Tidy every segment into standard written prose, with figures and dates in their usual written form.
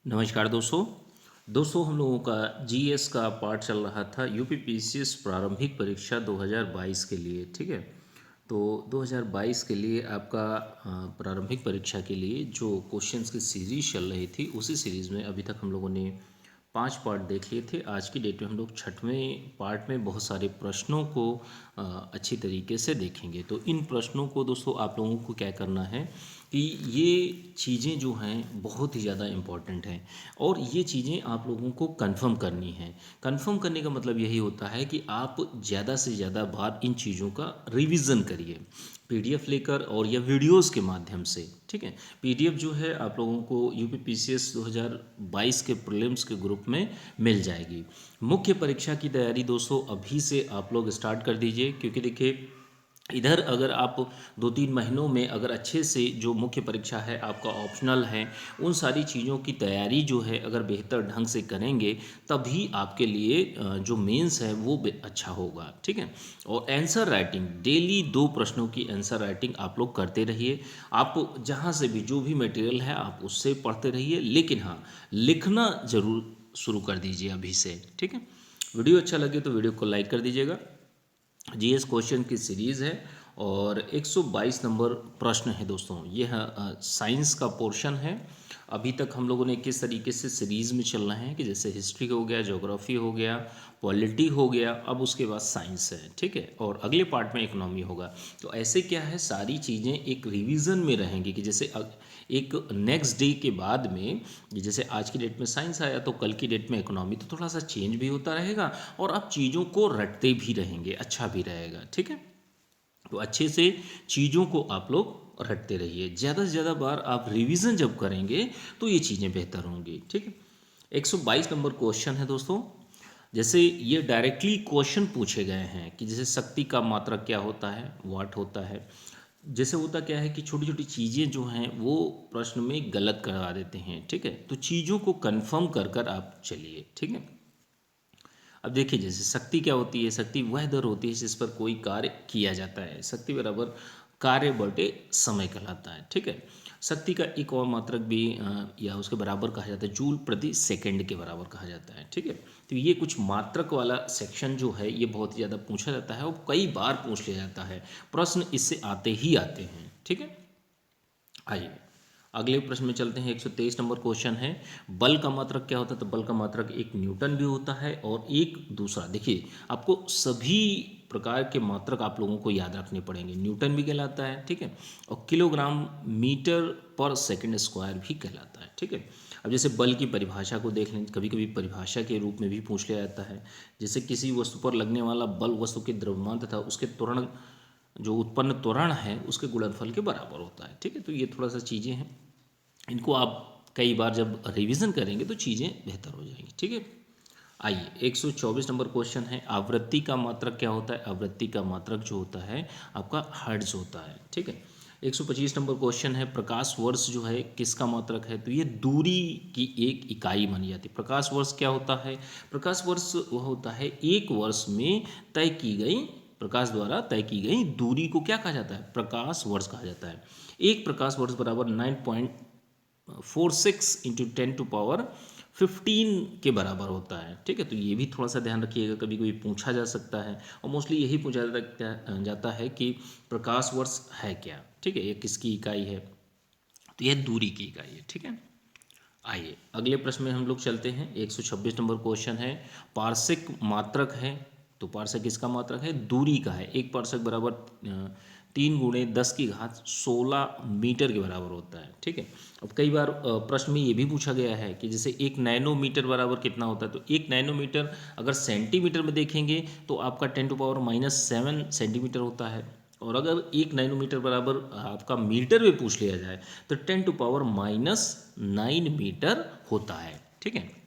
नमस्कार दोस्तों। हम लोगों का जीएस का पार्ट चल रहा था यूपी पीसीएस प्रारंभिक परीक्षा 2022 के लिए। ठीक है, तो 2022 के लिए आपका प्रारंभिक परीक्षा के लिए जो क्वेश्चंस की सीरीज चल रही थी, उसी सीरीज़ में अभी तक हम लोगों ने 5 पार्ट देख लिए थे। आज की डेट में हम लोग छठवें पार्ट में बहुत सारे प्रश्नों को अच्छी तरीके से देखेंगे। तो इन प्रश्नों को दोस्तों आप लोगों को क्या करना है कि ये चीज़ें जो हैं बहुत ही ज़्यादा इम्पॉर्टेंट हैं और ये चीज़ें आप लोगों को कंफर्म करनी है। कंफर्म करने का मतलब यही होता है कि आप ज़्यादा से ज़्यादा बार इन चीज़ों का रिवीजन करिए, पीडीएफ लेकर और या वीडियोस के माध्यम से। ठीक है, पीडीएफ जो है आप लोगों को यूपी पीसीएस 2022 के प्रीलिम्स के ग्रुप में मिल जाएगी। मुख्य परीक्षा की तैयारी दोस्तों अभी से आप लोग स्टार्ट कर दीजिए, क्योंकि देखिए इधर अगर आप 2-3 महीनों में अगर अच्छे से जो मुख्य परीक्षा है आपका ऑप्शनल है, उन सारी चीज़ों की तैयारी जो है अगर बेहतर ढंग से करेंगे, तभी आपके लिए जो मेंस है वो अच्छा होगा। ठीक है, और आंसर राइटिंग डेली 2 प्रश्नों की आंसर राइटिंग आप लोग करते रहिए। आप जहाँ से भी जो भी मटेरियल है आप उससे पढ़ते रहिए, लेकिन हाँ, लिखना ज़रूर शुरू कर दीजिए अभी से। ठीक है, वीडियो अच्छा लगे तो वीडियो को लाइक कर दीजिएगा। जीएस क्वेश्चन की सीरीज़ है और 122 नंबर प्रश्न है दोस्तों। ये है साइंस का पोर्शन है। अभी तक हम लोगों ने किस तरीके से सीरीज़ में चल रहे हैं कि जैसे हिस्ट्री हो गया, ज्योग्राफी हो गया, पॉलिटी हो गया, अब उसके बाद साइंस है। ठीक है, और अगले पार्ट में इकोनॉमी होगा। तो ऐसे क्या है, सारी चीज़ें एक रिवीजन में रहेंगी कि जैसे एक नेक्स्ट डे के बाद में, जैसे आज की डेट में साइंस आया तो कल की डेट में इकोनॉमी, तो थोड़ा सा चेंज भी होता रहेगा और आप चीज़ों को रटते भी रहेंगे, अच्छा भी रहेगा। ठीक है, तो अच्छे से चीज़ों को आप लोग रटते रहिए। ज़्यादा से ज़्यादा बार आप रिवीजन जब करेंगे तो ये चीज़ें बेहतर होंगी। ठीक है, 122 नंबर क्वेश्चन है दोस्तों। जैसे ये डायरेक्टली क्वेश्चन पूछे गए हैं कि जैसे शक्ति का मात्रक क्या होता है, वाट होता है। जैसे होता क्या है कि छोटी छोटी चीज़ें जो हैं वो प्रश्न में गलत करवा देते हैं। ठीक है, तो चीज़ों को कंफर्म कर कर आप चलिए। ठीक है, अब देखिए जैसे शक्ति क्या होती है, शक्ति वह दर होती है जिस पर कोई कार्य किया जाता है। शक्ति बराबर कार्य बटे समय कहलाता है। ठीक है, शक्ति का एक और मात्रक भी या उसके बराबर कहा जाता है, जूल प्रति सेकंड के बराबर कहा जाता है। ठीक है, तो ये कुछ मात्रक वाला सेक्शन जो है ये बहुत ही ज़्यादा पूछा जाता है और कई बार पूछ लिया जाता है। प्रश्न इससे आते ही आते हैं। ठीक है, आइए अगले प्रश्न में चलते हैं। 123 नंबर क्वेश्चन है, बल का मात्रक क्या होता है। तो बल का मात्रक एक न्यूटन भी होता है और एक दूसरा, देखिए आपको सभी प्रकार के मात्रक आप लोगों को याद रखने पड़ेंगे। न्यूटन भी कहलाता है, ठीक है, और किलोग्राम मीटर पर सेकंड स्क्वायर भी कहलाता है। ठीक है, अब जैसे बल की परिभाषा को देख लें, कभी कभी परिभाषा के रूप में भी पूछ लिया जाता है। जैसे किसी वस्तु पर लगने वाला बल वस्तु के द्रव्यमान तथा उसके त्वरण, जो उत्पन्न त्वरण है उसके गुणनफल के बराबर होता है। ठीक है, तो ये थोड़ा सा चीज़ें हैं, इनको आप कई बार जब रिवीजन करेंगे तो चीज़ें बेहतर हो जाएंगी। ठीक है, आइए 124 नंबर क्वेश्चन है, आवृत्ति का मात्रक क्या होता है। आवृत्ति का मात्रक जो होता है आपका हर्ट्ज होता है। ठीक है, 125 नंबर क्वेश्चन है, प्रकाश वर्ष जो है किसका मात्रक है। तो ये दूरी की एक इकाई मानी जाती है। प्रकाश वर्ष क्या होता है, प्रकाश वर्ष वह होता है एक वर्ष में तय की गई, प्रकाश द्वारा तय की गई दूरी को क्या कहा जाता है, प्रकाश वर्ष कहा जाता है। एक प्रकाश वर्ष बराबर 9.46 इंटू 10 टू पावर 15 के बराबर होता है। ठीक है, तो ये भी थोड़ा सा ध्यान रखिएगा, कभी कभी पूछा जा सकता है और मोस्टली यही पूछा जाता है कि प्रकाश वर्ष है क्या। ठीक है, ये किसकी इकाई है, तो यह दूरी की इकाई है। ठीक है, आइए अगले प्रश्न में हम लोग चलते हैं। 126 नंबर क्वेश्चन है, पार्शिक मात्रक है। तो पार्शिक किसका मात्रक है, दूरी का है। एक पार्शिक बराबर 3 × 10 की घात 16 मीटर के बराबर होता है। ठीक है, अब कई बार प्रश्न में ये भी पूछा गया है कि जैसे 1 नैनोमीटर बराबर कितना होता है। तो 1 नैनोमीटर अगर सेंटीमीटर में देखेंगे तो आपका 10⁻⁻7 सेंटीमीटर होता है, और अगर 1 नैनोमीटर बराबर आपका मीटर में पूछ लिया जाए तो 10⁻⁹ मीटर होता है। ठीक है,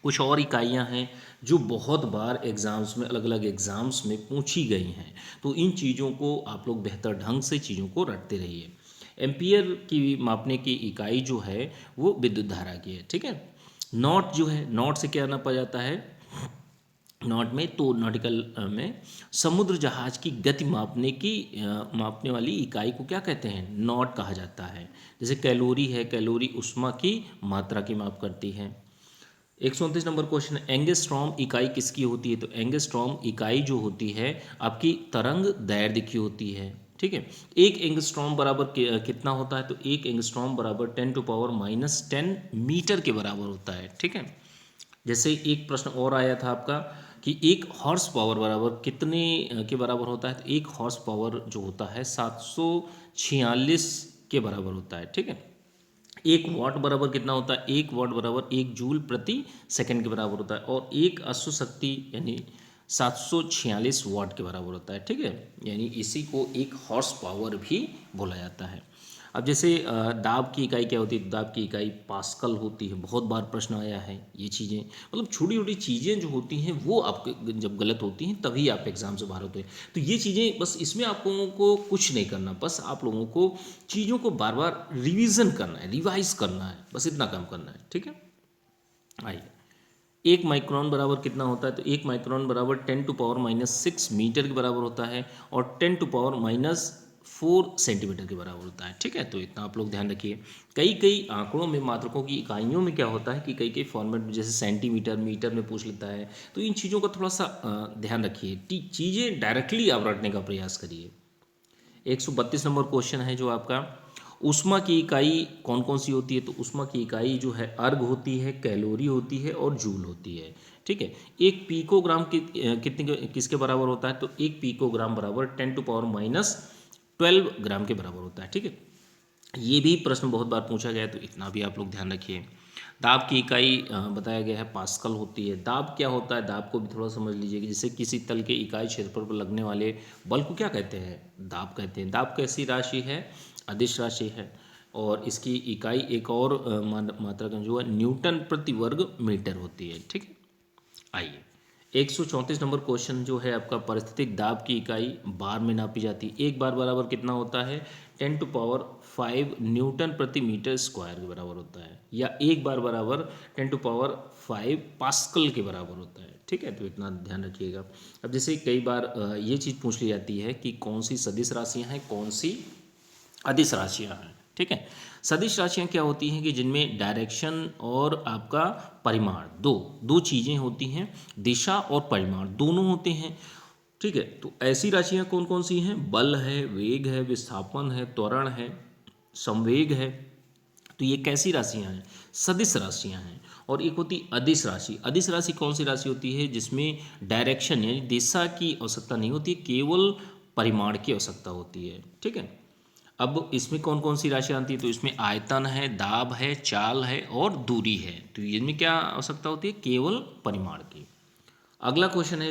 कुछ और इकाइयां हैं जो बहुत बार एग्ज़ाम्स में, अलग अलग एग्ज़ाम्स में पूछी गई हैं, तो इन चीज़ों को आप लोग बेहतर ढंग से चीज़ों को रटते रहिए। एम्पियर की मापने की इकाई जो है वो विद्युत धारा की है। ठीक है, नॉट जो है, नॉट से क्या नापा जाता है, नॉट में, तो नॉटिकल में समुद्र जहाज की गति मापने वाली इकाई को क्या कहते हैं? नॉट कहा जाता है। जैसे कैलोरी है, कैलोरी ऊष्मा की मात्रा की माप करती है। 129 नंबर क्वेश्चन, एंगस्ट्रॉम इकाई किसकी होती है? तो एंगस्ट्रॉम इकाई जो होती है आपकी तरंग दैर्ध्य की होती है। ठीक है, एक एंगस्ट्रॉम बराबर कितना होता है? तो एक एंगस्ट्रॉम बराबर 10⁻⁻10 मीटर के बराबर होता है। ठीक है, जैसे एक प्रश्न और आया था आपका कि एक हॉर्स पावर बराबर कितने के बराबर होता है? तो एक हॉर्स पावर जो होता है 746 के बराबर होता है। ठीक है, एक वाट बराबर कितना होता है? एक वाट बराबर 1 जूल प्रति सेकंड के बराबर होता है, और एक अश्व शक्ति यानी 746 वाट के बराबर होता है। ठीक है, यानी इसी को एक हॉर्स पावर भी बोला जाता है। अब जैसे दाब की इकाई क्या होती है? दाब की इकाई पास्कल होती है। बहुत बार प्रश्न आया है ये चीज़ें, मतलब छोटी छोटी चीज़ें जो होती हैं वो आपके जब गलत होती हैं तभी आप एग्जाम से बाहर होते हैं। तो ये चीज़ें बस, इसमें आप लोगों को कुछ नहीं करना, बस आप लोगों को चीज़ों को बार बार रिवीजन करना है, रिवाइज करना है, बस इतना काम करना है। ठीक है, आइए, एक माइक्रोन बराबर कितना होता है? तो एक माइक्रोन बराबर 10⁻⁻6 मीटर के बराबर होता है, और 10⁻⁻4 सेंटीमीटर के बराबर होता है। ठीक है, तो इतना आप लोग ध्यान रखिए। कई कई आंकड़ों में मात्रकों की इकाइयों में क्या होता है कि कई कई फॉर्मेट में, जैसे सेंटीमीटर, मीटर में पूछ लेता है, तो इन चीज़ों का थोड़ा सा ध्यान रखिए। चीज़ें डायरेक्टली आप रटने का प्रयास करिए। 132 नंबर क्वेश्चन है जो आपका, ऊष्मा की इकाई कौन कौन सी होती है? तो ऊष्मा की इकाई जो है अर्ग होती है, कैलोरी होती है, और जूल होती है। ठीक है, एक पीकोग्राम कितने किसके बराबर होता है? तो एक पीकोग्राम बराबर 10⁻12 ग्राम के बराबर होता है। ठीक है, ये भी प्रश्न बहुत बार पूछा गया है, तो इतना भी आप लोग ध्यान रखिए। दाब की इकाई बताया गया है पास्कल होती है। दाब क्या होता है? दाब को भी थोड़ा समझ लीजिए कि जैसे किसी तल के इकाई क्षेत्रफल पर लगने वाले बल को क्या कहते हैं? दाब कहते हैं। दाब कैसी राशि है? अदिश राशि है, और इसकी इकाई एक और मात्रा का जो है न्यूटन प्रति वर्ग मीटर होती है। ठीक है, आइए, 134 नंबर क्वेश्चन जो है आपका, परिस्थितिक दाब की इकाई बार में नापी जाती है। एक बार बराबर कितना होता है? 10⁵ न्यूटन प्रति मीटर स्क्वायर के बराबर होता है, या एक बार बराबर 10⁵ पास्कल के बराबर होता है। ठीक है, तो इतना ध्यान रखिएगा। अब जैसे कई बार ये चीज़ पूछ ली जाती है कि कौन सी सदिश राशियाँ हैं, कौन सी अदिश राशियाँ हैं। ठीक है, सदिश राशियाँ क्या होती हैं कि जिनमें डायरेक्शन और आपका परिमाण, दो दो चीज़ें होती हैं, दिशा और परिमाण दोनों होते हैं। ठीक है, तो ऐसी राशियाँ कौन कौन सी हैं? बल है, वेग है, विस्थापन है, त्वरण है, संवेग है। तो ये कैसी राशियाँ हैं? सदिश राशियाँ हैं। और एक होती अदिश राशि। अदिश राशि कौन सी राशि होती है? जिसमें डायरेक्शन यानी दिशा की आवश्यकता नहीं होती, केवल परिमाण की आवश्यकता होती है। ठीक है, अब इसमें कौन कौन सी राशियाँ आती है? तो इसमें आयतन है, दाब है, चाल है, और दूरी है। तो इनमें क्या आवश्यकता होती है? केवल परिमाण की। अगला क्वेश्चन है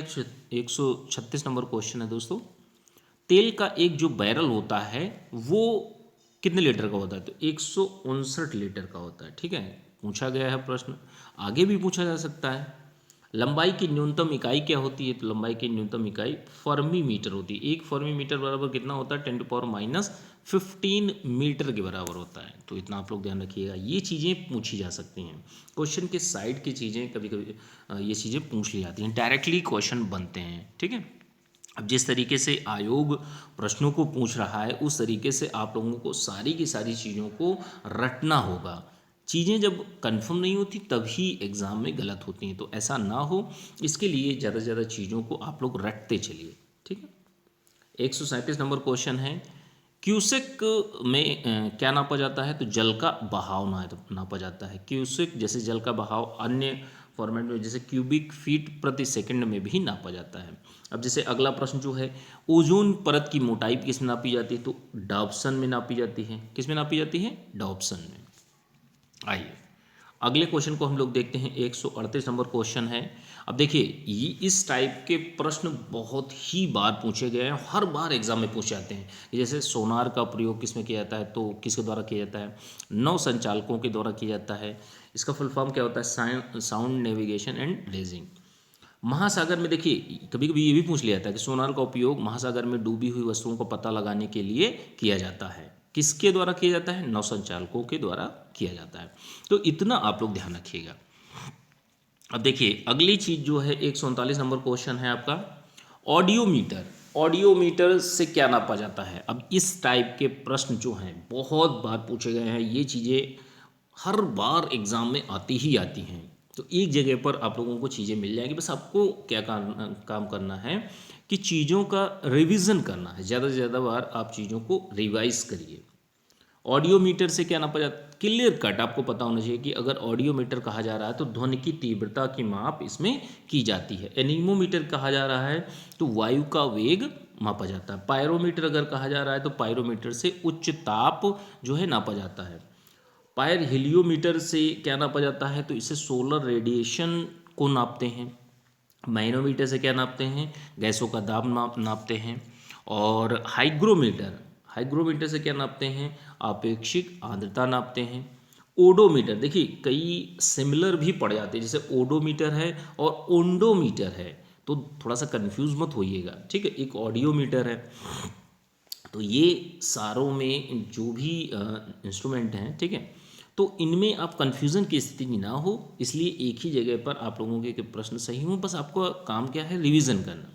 136 नंबर क्वेश्चन है दोस्तों, तेल का एक जो बैरल होता है वो कितने लीटर का होता है? तो 159 लीटर का होता है। ठीक है, पूछा गया है प्रश्न, आगे भी पूछा जा सकता है। लंबाई की न्यूनतम इकाई क्या होती है? तो लंबाई की न्यूनतम इकाई फर्मी मीटर होती है। एक फर्मी मीटर बराबर कितना होता है? 10⁻⁻15 मीटर के बराबर होता है। तो इतना आप लोग ध्यान रखिएगा, ये चीज़ें पूछी जा सकती हैं। क्वेश्चन के साइड की चीज़ें कभी कभी ये चीज़ें पूछ ली जाती हैं, डायरेक्टली क्वेश्चन बनते हैं। ठीक है, अब जिस तरीके से आयोग प्रश्नों को पूछ रहा है उस तरीके से आप लोगों को सारी की सारी चीज़ों को रटना होगा। चीज़ें जब कंफर्म नहीं होती तभी एग्ज़ाम में गलत होती हैं, तो ऐसा ना हो इसके लिए ज़्यादा से ज़्यादा चीज़ों को आप लोग रटते चलिए। ठीक है, 137 नंबर क्वेश्चन है, क्यूसेक में क्या नापा जाता है? तो जल का बहाव नापा जाता है। क्यूसेक जैसे जल का बहाव अन्य फॉर्मेट में जैसे क्यूबिक फीट प्रति सेकंड में भी नापा जाता है। अब जैसे अगला प्रश्न जो है, ओजोन परत की मोटाई किस में नापी जाती है? तो डॉप्सन में नापी जाती है। किस में नापी जाती है? डॉप्सन में। आइए, अगले क्वेश्चन को हम लोग देखते हैं। 138 नंबर क्वेश्चन है। अब देखिए, ये इस टाइप के प्रश्न बहुत ही बार पूछे गए हैं, हर बार एग्जाम में पूछे जाते हैं। जैसे सोनार का प्रयोग किस में किया जाता है? तो किसके द्वारा किया जाता है? नौ संचालकों के द्वारा किया जाता है। इसका फुल फॉर्म क्या होता है? Sound navigation and raising. महासागर में देखिए, कभी कभी ये भी पूछ लिया जाता है कि सोनार का उपयोग महासागर में डूबी हुई वस्तुओं का पता लगाने के लिए किया जाता है। किसके द्वारा किया जाता है? नौसंचालकों के द्वारा किया जाता है। तो इतना आप लोग ध्यान रखिएगा। अब देखिए अगली चीज़ जो है 139 नंबर क्वेश्चन है आपका, ऑडियोमीटर। ऑडियोमीटर से क्या नापा जाता है? अब इस टाइप के प्रश्न जो हैं बहुत बार पूछे गए हैं, ये चीज़ें हर बार एग्ज़ाम में आती ही आती हैं। तो एक जगह पर आप लोगों को चीज़ें मिल जाएंगी, बस आपको क्या काम करना है कि चीज़ों का रिवीजन करना है, ज़्यादा से ज़्यादा बार आप चीज़ों को रिवाइज करिए। ऑडियोमीटर से क्या नापा जाता है? क्लियर कट आपको पता होना चाहिए कि अगर ऑडियोमीटर कहा जा रहा है तो ध्वनि की तीव्रता की माप इसमें की जाती है। एनीमोमीटर कहा जा रहा है तो वायु का वेग मापा जाता है। पायरोमीटर अगर कहा जा रहा है तो पायरोमीटर से उच्च ताप जो है नापा जाता है। पायर हिलियोमीटर से क्या नापा जाता है? तो इसे सोलर रेडिएशन को नापते हैं। मैनोमीटर से क्या नापते हैं? गैसों का दाब नापते हैं। और हाइग्रोमीटर, हाइग्रोमीटर से क्या नापते हैं? आपेक्षिक आर्द्रता नापते हैं। ओडोमीटर, देखिए कई सिमिलर भी पड़ जाते हैं, जैसे ओडोमीटर है और ओंडोमीटर है, तो थोड़ा सा कंफ्यूज मत होइएगा, ठीक है। एक ऑडियोमीटर है, तो ये सारों में जो भी इंस्ट्रूमेंट हैं, ठीक है, तो इनमें आप कन्फ्यूज़न की स्थिति ना हो, इसलिए एक ही जगह पर आप लोगों के प्रश्न सही हों, बस आपको काम क्या है? रिवीजन करना।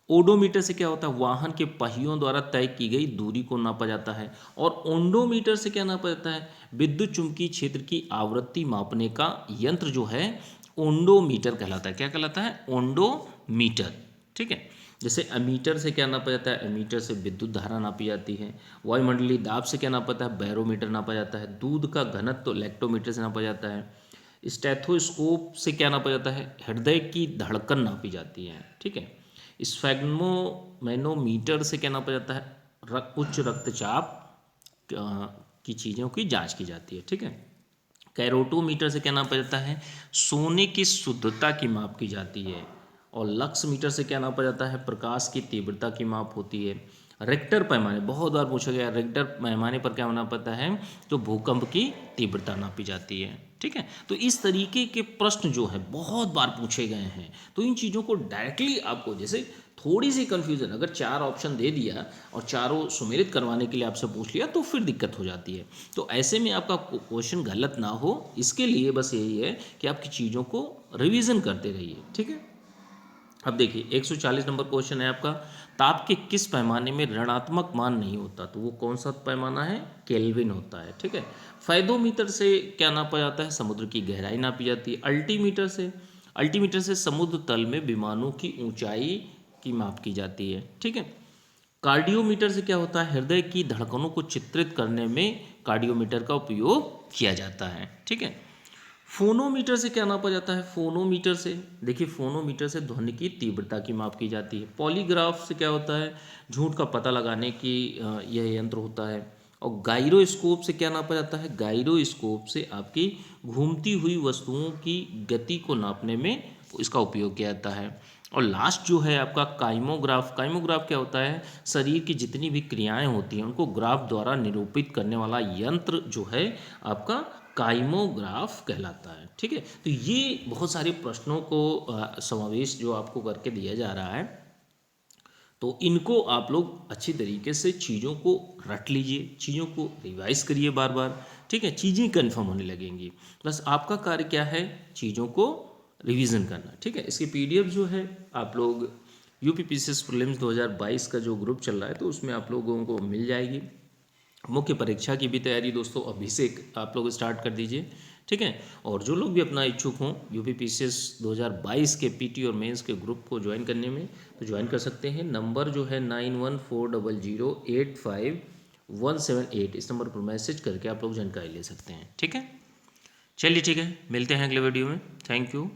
ओडोमीटर से क्या होता है? वाहन के पहियों द्वारा तय की गई दूरी को नापा जाता है। और ओंडोमीटर से क्या नापा जाता है? विद्युत चुंबकीय क्षेत्र की आवृत्ति मापने का यंत्र जो है ओंडोमीटर कहलाता है। क्या कहलाता है? ओंडोमीटर, ठीक है। जैसे एमीटर से क्या नापा जाता है? एमीटर से विद्युत धारा नापी जाती है। वायुमंडलीय दाब से क्या नापा जाता है? बैरोमीटर नापा जाता है। दूध का घनत्व तो लैक्टोमीटर से नापा जाता है। स्टेथोस्कोप से क्या नापा जाता है? हृदय की धड़कन नापी जाती है, ठीक है। स्फैग्मोमेनोमीटर से क्या नापा जाता है? उच्च रक्तचाप की चीज़ों की जांच की जाती है, ठीक है। कैरोटोमीटर से क्या नापा जाता है? सोने की शुद्धता की माप की जाती है। और लक्स मीटर से क्या नापा जाता है? प्रकाश की तीव्रता की माप होती है। रिक्टर पैमाने, बहुत बार पूछा गया, रिक्टर पैमाने पर क्या नापा जाता है? तो भूकंप की तीव्रता नापी जाती है, ठीक है। तो इस तरीके के प्रश्न जो है बहुत बार पूछे गए हैं, तो इन चीज़ों को डायरेक्टली आपको, जैसे थोड़ी सी कन्फ्यूजन, अगर 4 ऑप्शन दे दिया और चारों सुमेलित करवाने के लिए आपसे पूछ लिया तो फिर दिक्कत हो जाती है। तो ऐसे में आपका क्वेश्चन गलत ना हो, इसके लिए बस यही है कि आपकी चीज़ों को रिवीजन करते रहिए, ठीक है। अब देखिए 140 नंबर क्वेश्चन है आपका, ताप के किस पैमाने में ऋणात्मक मान नहीं होता? तो वो कौन सा पैमाना है? केल्विन होता है, ठीक है। फाइदोमीटर से क्या नापा जाता है? समुद्र की गहराई नापी जाती है। अल्टीमीटर से समुद्र तल में विमानों की ऊंचाई की माप की जाती है, ठीक है। कार्डियोमीटर से क्या होता है? हृदय की धड़कनों को चित्रित करने में कार्डियोमीटर का उपयोग किया जाता है, ठीक है। फोनोमीटर से क्या नापा जाता है? फोनोमीटर से, देखिए फोनोमीटर से ध्वनि की तीव्रता की माप की जाती है। पॉलीग्राफ से क्या होता है? झूठ का पता लगाने की यह यंत्र होता है। और गायरोस्कोप से क्या नापा जाता है? गायरोस्कोप से आपकी घूमती हुई वस्तुओं की गति को नापने में इसका उपयोग किया जाता है। और लास्ट जो है आपका काइमोग्राफ। काइमोग्राफ क्या होता है? शरीर की जितनी भी क्रियाएं होती हैं उनको ग्राफ द्वारा निरूपित करने वाला यंत्र जो है आपका काइमोग्राफ कहलाता है, ठीक है। तो ये बहुत सारे प्रश्नों को समावेश जो आपको करके दिया जा रहा है, तो इनको आप लोग अच्छी तरीके से चीज़ों को रट लीजिए, चीज़ों को रिवाइज करिए बार बार, ठीक है। चीज़ें कन्फर्म होने लगेंगी, बस आपका कार्य क्या है? चीज़ों को रिवीजन करना, ठीक है। इसकी पीडीएफ जो है आप लोग यूपीपीसीएस प्रीलिम्स 2022 का जो ग्रुप चल रहा है तो उसमें आप लोगों को मिल जाएगी। मुख्य परीक्षा की भी तैयारी दोस्तों अभी से आप लोग स्टार्ट कर दीजिए, ठीक है। और जो लोग भी अपना इच्छुक हों यूपीपीसीएस 2022 के पीटी और मेंस के ग्रुप को ज्वाइन करने में, तो ज्वाइन कर सकते हैं। नंबर जो है 9140085178, इस नंबर पर मैसेज करके आप लोग जानकारी ले सकते हैं, ठीक है। चलिए ठीक है, मिलते हैं अगले वीडियो में। Thank you.